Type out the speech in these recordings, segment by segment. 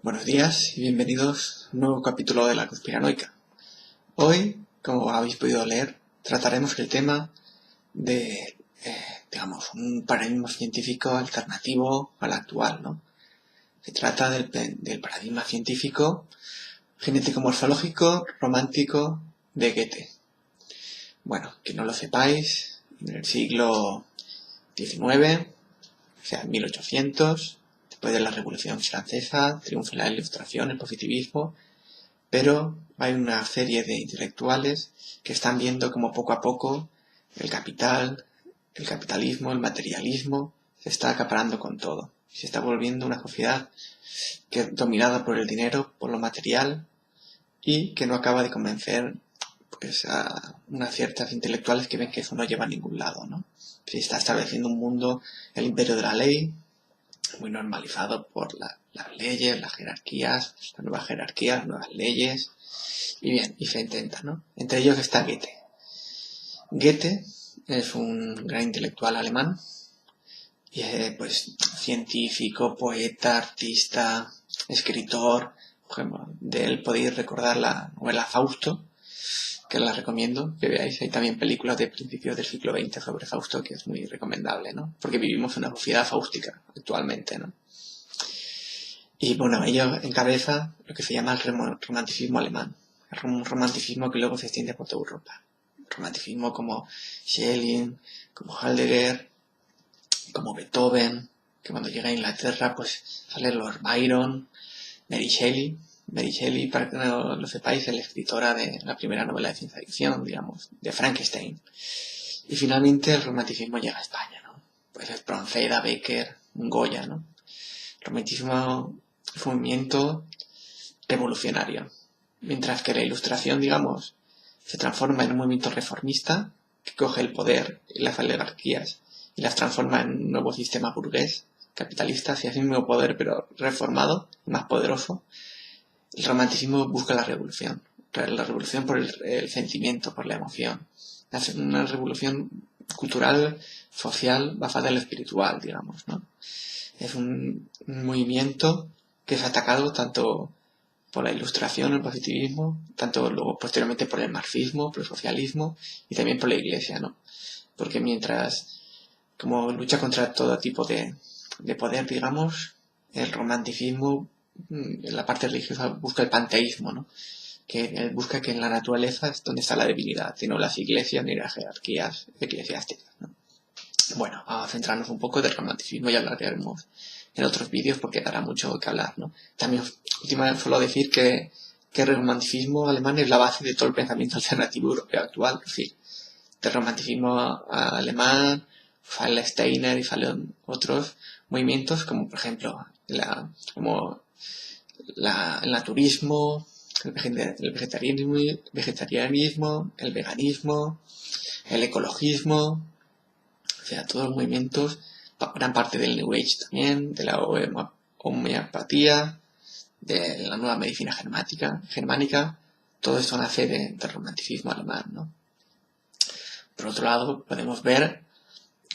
Buenos días y bienvenidos a un nuevo capítulo de la Conspiranoica. Hoy, como habéis podido leer, trataremos el tema de, un paradigma científico alternativo al actual, ¿no? Se trata del paradigma científico genético-morfológico romántico de Goethe. Bueno, que no lo sepáis, en el siglo XIX, o sea, en 1800, después de la Revolución Francesa, triunfa la Ilustración, el positivismo, pero hay una serie de intelectuales que están viendo como poco a poco el capital, el capitalismo, el materialismo, se está acaparando con todo. Se está volviendo una sociedad dominada por el dinero, por lo material, y que no acaba de convencer pues, a unas ciertas intelectuales que ven que eso no lleva a ningún lado, ¿no? Se está estableciendo un mundo, el imperio de la ley, muy normalizado por las leyes, las jerarquías, las nuevas jerarquías, las nuevas leyes, y bien, y se intenta, ¿no? Entre ellos está Goethe. Goethe es un gran intelectual alemán, y es, pues, científico, poeta, artista, escritor. Por ejemplo, de él podéis recordar la novela Fausto, que la recomiendo que veáis. Hay también películas de principios del siglo XX sobre Fausto, que es muy recomendable, ¿no? Porque vivimos en una sociedad fáustica actualmente, ¿no? Y bueno, ello encabeza lo que se llama el romanticismo alemán. Un romanticismo que luego se extiende por toda Europa. Romanticismo como Schelling, como Heidegger, como Beethoven, que cuando llega a Inglaterra pues sale Lord Byron, Mary Shelley. Mary Shelley, para que no lo sepáis, es la escritora de la primera novela de ciencia ficción, digamos, de Frankenstein. Y finalmente el romanticismo llega a España, ¿no? Pues es Pronceda, Becker, Goya, ¿no? El romanticismo es un movimiento revolucionario, mientras que la Ilustración, digamos, se transforma en un movimiento reformista que coge el poder y las oligarquías y las transforma en un nuevo sistema burgués, capitalista, si es el mismo poder pero reformado, más poderoso. El romanticismo busca la revolución por el sentimiento, por la emoción. Una revolución cultural, social, basada en lo espiritual, digamos, ¿no? Es un movimiento que es atacado tanto por la Ilustración, el positivismo, tanto luego posteriormente por el marxismo, por el socialismo y también por la Iglesia, ¿no? Porque mientras, como lucha contra todo tipo de poder, digamos, el romanticismo, en la parte religiosa, busca el panteísmo, ¿no? Que busca que en la naturaleza es donde está la debilidad, y no las iglesias ni las jerarquías eclesiásticas, ¿no? Bueno, vamos a centrarnos un poco del romanticismo y hablaremos en otros vídeos porque dará mucho que hablar, ¿no? También, últimamente, suelo decir que el romanticismo alemán es la base de todo el pensamiento alternativo europeo actual, es decir, del romanticismo alemán sale Steiner y salen otros movimientos como, por ejemplo, el naturismo, el vegetarianismo, el veganismo, el ecologismo. O sea, todos los movimientos, gran parte del New Age también, de la homeopatía, de la nueva medicina germánica, todo esto nace del romanticismo alemán, ¿no? Por otro lado, podemos ver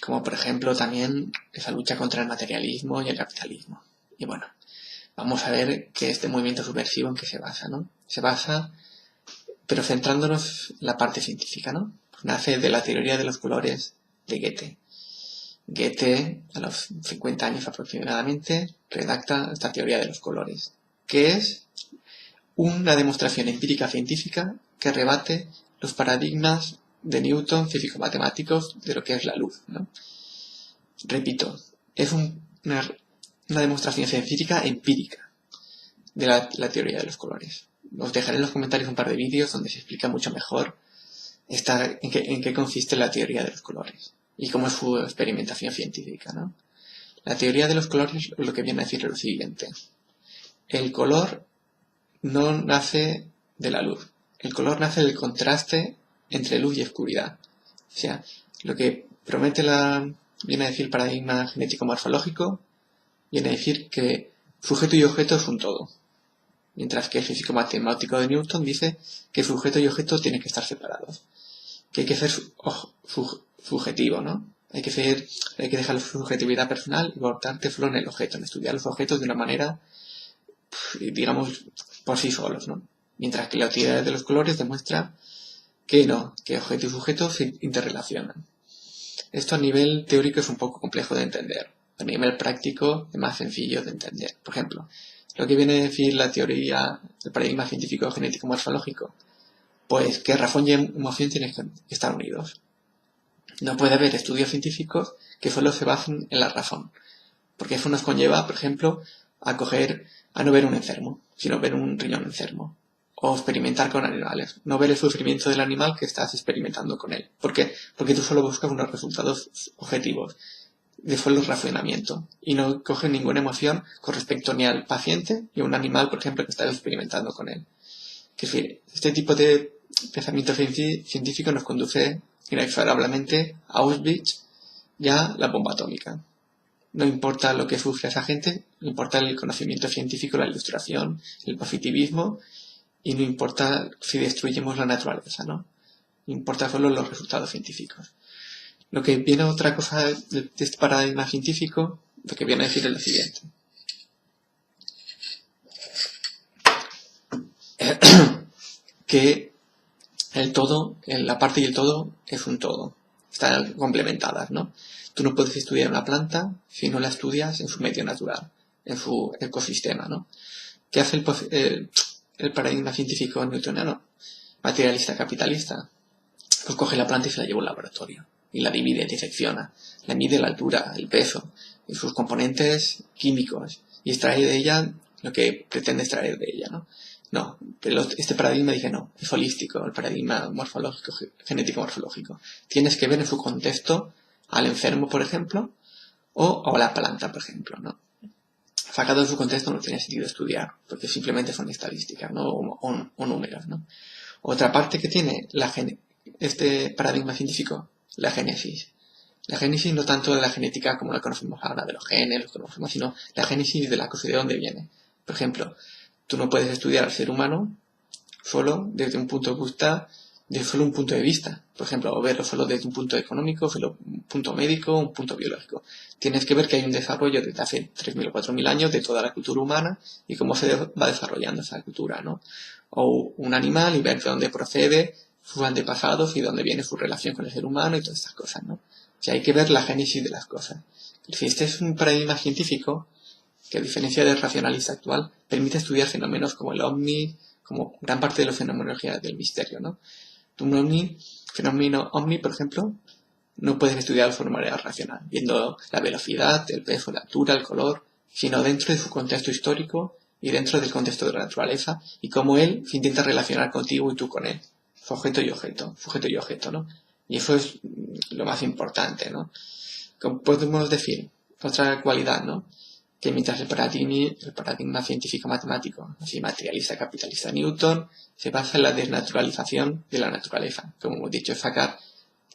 como, por ejemplo, también esa lucha contra el materialismo y el capitalismo. Y bueno, vamos a ver que este movimiento subversivo en qué se basa, ¿no? Se basa, pero centrándonos en la parte científica, ¿no? Pues nace de la teoría de los colores de Goethe. Goethe, a los 50 años aproximadamente, redacta esta teoría de los colores, que es una demostración empírica científica que rebate los paradigmas de Newton, físico-matemáticos, de lo que es la luz, ¿no? Repito, es una demostración científica empírica de la teoría de los colores. Os dejaré en los comentarios un par de vídeos donde se explica mucho mejor en qué consiste la teoría de los colores y cómo es su experimentación científica, ¿no? La teoría de los colores lo que viene a decir es lo siguiente. El color no nace de la luz. El color nace del contraste entre luz y oscuridad. O sea, lo que promete viene a decir el paradigma genético-morfológico, viene a decir que sujeto y objeto es un todo. Mientras que el físico matemático de Newton dice que sujeto y objeto tienen que estar separados. Que hay que ser subjetivo, ¿no? Hay que dejar la subjetividad personal y cortarte solo en el objeto, en estudiar los objetos de una manera digamos, por sí solos, ¿no? Mientras que la utilidad de los colores demuestra que no, que objeto y sujeto se interrelacionan. Esto a nivel teórico es un poco complejo de entender. A nivel práctico es más sencillo de entender. Por ejemplo, lo que viene a decir la teoría del paradigma científico genético morfológico, pues que razón y emoción tienen que estar unidos. No puede haber estudios científicos que solo se basen en la razón, porque eso nos conlleva, por ejemplo, a no ver un enfermo, sino ver un riñón enfermo. O experimentar con animales, no ver el sufrimiento del animal que estás experimentando con él. ¿Por qué? Porque tú solo buscas unos resultados objetivos, de solo razonamiento, y no coges ninguna emoción con respecto ni al paciente ni a un animal, por ejemplo, que estás experimentando con él. Es decir, este tipo de pensamiento científico nos conduce inexorablemente a Auschwitz y a la bomba atómica. No importa lo que sufre esa gente, no importa el conocimiento científico, la ilustración, el positivismo, y no importa si destruyemos la naturaleza, ¿no? Importa solo los resultados científicos. Lo que viene otra cosa de este paradigma científico, lo que viene a decir es lo siguiente. Que el todo, la parte y el todo es un todo. Están complementadas, ¿no? Tú no puedes estudiar una planta si no la estudias en su medio natural, en su ecosistema, ¿no? ¿Qué hace el paradigma científico newtoniano? Materialista capitalista. Pues coge la planta y se la lleva a un laboratorio. Y la divide, disecciona. Le mide la altura, el peso, y sus componentes químicos. Y extrae de ella lo que pretende extraer de ella, ¿no? No, pero este paradigma dice no, es holístico, el paradigma morfológico, genético morfológico. Tienes que ver en su contexto al enfermo, por ejemplo, o a la planta, por ejemplo, ¿no? Sacado de su contexto no tiene sentido estudiar, porque simplemente son estadísticas, ¿no? O números, ¿no? Otra parte que tiene este paradigma científico, la génesis. La génesis no tanto de la genética como la conocemos ahora, de los genes, los conocemos, sino la génesis de la cosa, de dónde viene. Por ejemplo, tú no puedes estudiar al ser humano solo desde un punto de vista, de solo un punto de vista. Por ejemplo, o verlo solo desde un punto económico, solo un punto médico, un punto biológico. Tienes que ver que hay un desarrollo desde hace 3.000 o 4.000 años de toda la cultura humana y cómo se va desarrollando esa cultura, ¿no? O un animal y ver de dónde procede, sus antepasados y dónde viene su relación con el ser humano y todas estas cosas, ¿no? O sea, hay que ver la génesis de las cosas. Si este es un paradigma científico que, a diferencia del racionalista actual, permite estudiar fenómenos como el ovni, como gran parte de la fenomenología del misterio, ¿no? Un fenómeno ovni, por ejemplo, no puedes estudiarlo de manera racional, viendo la velocidad, el peso, la altura, el color, sino dentro de su contexto histórico y dentro del contexto de la naturaleza y cómo él se intenta relacionar contigo y tú con él. Sujeto y objeto, ¿no? Y eso es lo más importante, ¿no? Como podemos decir, otra cualidad, ¿no? Que mientras el paradigma científico-matemático, así materialista capitalista Newton, se basa en la desnaturalización de la naturaleza. Como hemos dicho, es sacar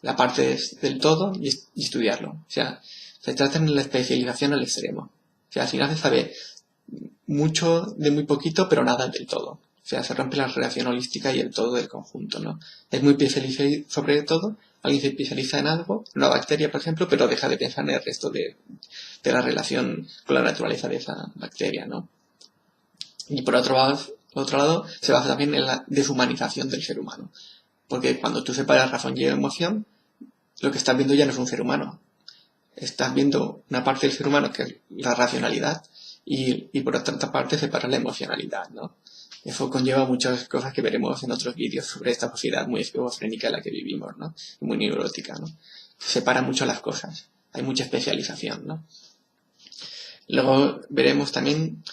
la parte del todo y estudiarlo. O sea, se trata de la especialización al extremo. O sea, al final se sabe mucho de muy poquito, pero nada del todo. O sea, se rompe la relación holística y el todo del conjunto, ¿no? Es muy especializado sobre todo. Alguien se especializa en algo, una bacteria, por ejemplo, pero deja de pensar en el resto de la relación con la naturaleza de esa bacteria, ¿no? Y por otro lado, se basa también en la deshumanización del ser humano. Porque cuando tú separas razón y emoción, lo que estás viendo ya no es un ser humano. Estás viendo una parte del ser humano que es la racionalidad y por otra parte separas la emocionalidad, ¿no? Eso conlleva muchas cosas que veremos en otros vídeos sobre esta sociedad muy esquizofrénica en la que vivimos, ¿no? Y muy neurótica, ¿no? Se separan mucho las cosas. Hay mucha especialización, ¿no? Luego veremos también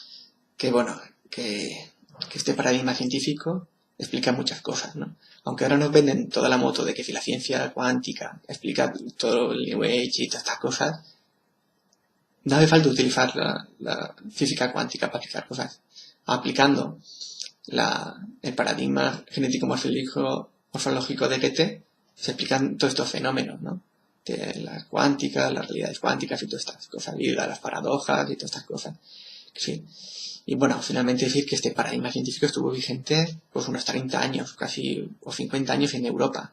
que, bueno, que este paradigma científico explica muchas cosas, ¿no? Aunque ahora nos venden toda la moto de que si la ciencia cuántica explica todo el New Age y todas estas cosas, no hace falta utilizar la física cuántica para explicar cosas. Aplicando el paradigma genético morfológico de Goethe, se explican todos estos fenómenos, ¿no? De la cuántica, las realidades cuánticas y todas estas cosas, y las paradojas y todas estas cosas. Sí. Y bueno, finalmente decir que este paradigma científico estuvo vigente pues unos 30 años, casi, o 50 años en Europa.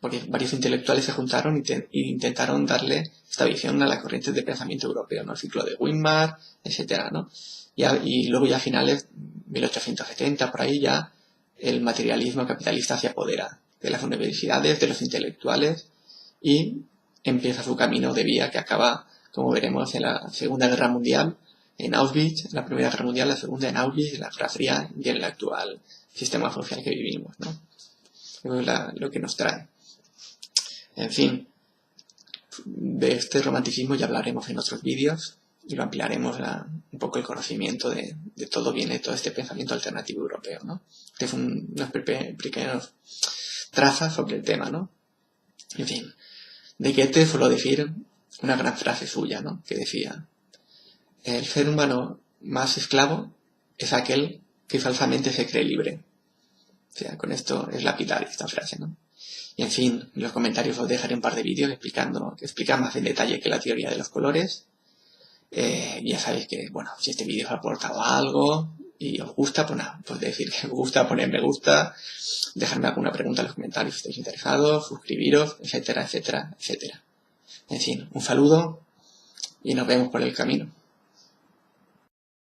porque varios intelectuales se juntaron e intentaron darle esta visión a las corrientes de pensamiento europeo, ¿no? El ciclo de Weimar, etcétera, ¿no? Y luego ya a finales, 1870, por ahí ya, el materialismo capitalista se apodera de las universidades, de los intelectuales, y empieza su camino de vía que acaba, como veremos, en la Segunda Guerra Mundial, en Auschwitz, en la Primera Guerra Mundial, la Segunda en Auschwitz, en la Guerra Fría y en el actual sistema social que vivimos, ¿no? Eso es lo que nos trae. En fin, de este romanticismo ya hablaremos en otros vídeos y lo ampliaremos un poco el conocimiento de todo viene todo este pensamiento alternativo europeo, ¿no? Que es unos pequeños trazas sobre el tema, ¿no? En fin, de Goethe suelo decir una gran frase suya, ¿no? Que decía: el ser humano más esclavo es aquel que falsamente se cree libre. O sea, con esto es lapidaria esta frase, ¿no? Y en fin, en los comentarios os dejaré un par de vídeos que explican más en detalle que la teoría de los colores. Ya sabéis que, bueno, si este vídeo os ha aportado algo y os gusta, pues nada, pues decir que os gusta, poner me gusta, dejarme alguna pregunta en los comentarios si estáis interesados, suscribiros, etcétera, etcétera, etcétera. En fin, un saludo y nos vemos por el camino.